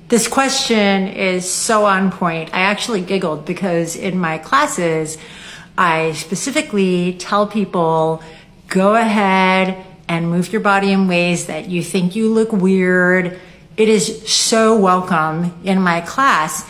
This question is so on point. I actually giggled because in my classes, I specifically tell people, go ahead and move your body in ways that you think you look weird. It is so welcome in my class.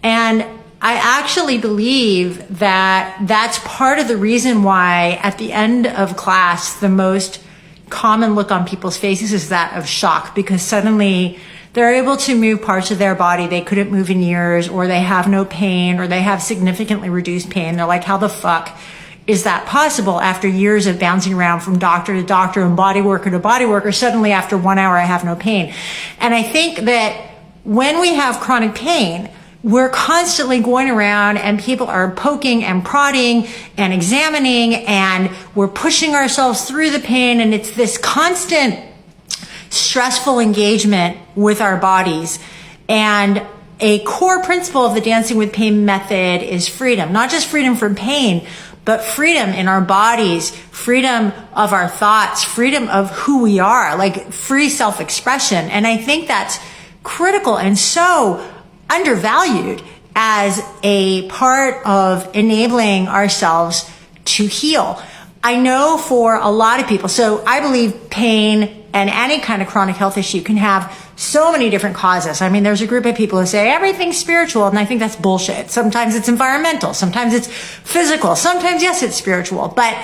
And I actually believe that that's part of the reason why at the end of class, the most common look on people's faces is that of shock, because suddenly they're able to move parts of their body they couldn't move in years, or they have no pain, or they have significantly reduced pain. They're like, how the fuck is that possible after years of bouncing around from doctor to doctor and body worker to body worker? Suddenly after 1 hour, I have no pain. And I think that when we have chronic pain, we're constantly going around and people are poking and prodding and examining, and we're pushing ourselves through the pain. And it's this constant stressful engagement with our bodies. And a core principle of the Dancing with Pain method is freedom, not just freedom from pain, but freedom in our bodies, freedom of our thoughts, freedom of who we are, like free self-expression. And I think that's critical and so undervalued as a part of enabling ourselves to heal. I know for a lot of people, so I believe pain and any kind of chronic health issue can have so many different causes. I mean, there's a group of people who say everything's spiritual, and I think that's bullshit. Sometimes it's environmental, sometimes it's physical, sometimes, yes, it's spiritual. But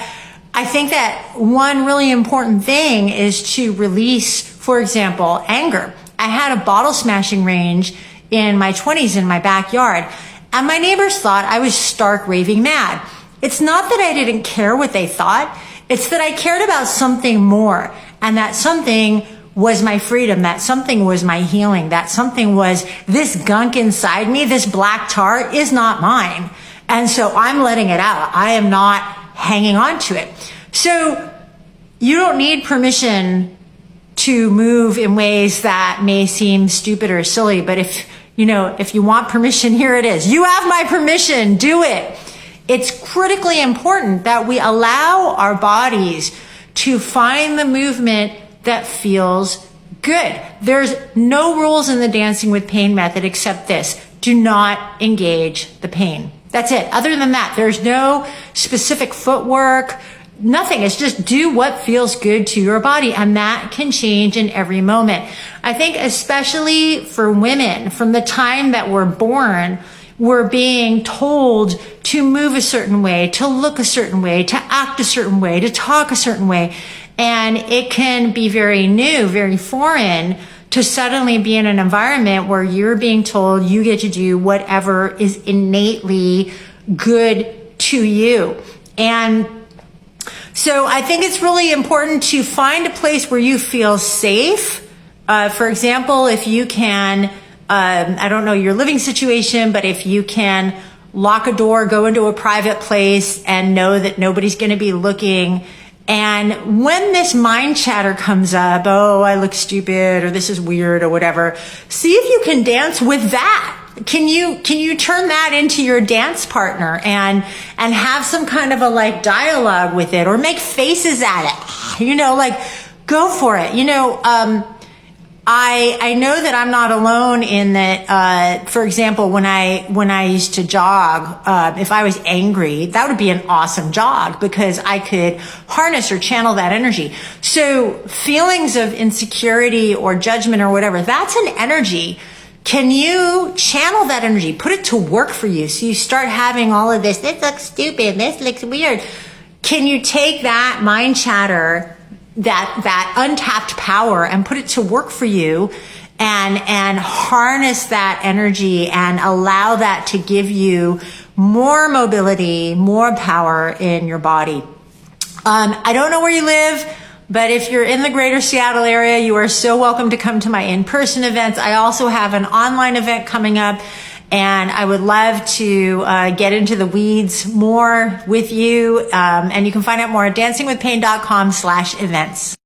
I think that one really important thing is to release, for example, anger. I had a bottle smashing range in my 20s in my backyard, and my neighbors thought I was stark raving mad. It's not that I didn't care what they thought. It's that I cared about something more, and that something was my freedom, that something was my healing, that something was this gunk inside me, this black tar is not mine. And so I'm letting it out. I am not hanging on to it. So you don't need permission to move in ways that may seem stupid or silly, but if you want permission, here it is. You have my permission, do it. It's critically important that we allow our bodies to find the movement that feels good. There's no rules in the Dancing with Pain method except this: do not engage the pain. That's it. Other than that, there's no specific footwork, nothing. It's just do what feels good to your body, and that can change in every moment. I think especially for women, from the time that we're born, we're being told to move a certain way, to look a certain way, to act a certain way, to talk a certain way. And it can be very new, very foreign to suddenly be in an environment where you're being told you get to do whatever is innately good to you. And so I think it's really important to find a place where you feel safe. For example, if you can, I don't know your living situation, but if you can lock a door, go into a private place and know that nobody's going to be looking. And when this mind chatter comes up, oh, I look stupid, or this is weird, or whatever, see if you can dance with that. Can you turn that into your dance partner and have some kind of a dialogue with it, or make faces at it, go for it. I know that I'm not alone in that, for example, when I used to jog, if I was angry, that would be an awesome jog because I could harness or channel that energy. So feelings of insecurity or judgment or whatever, that's an energy. Can you channel that energy, put it to work for you? So you start having all of this looks stupid, this looks weird. Can you take that mind chatter, that untapped power, and put it to work for you and harness that energy and allow that to give you more mobility, more power in your body? I don't know where you live, but if you're in the greater Seattle area, you are so welcome to come to my in-person events. I also have an online event coming up, and I would love to get into the weeds more with you. And you can find out more at dancingwithpain.com/events.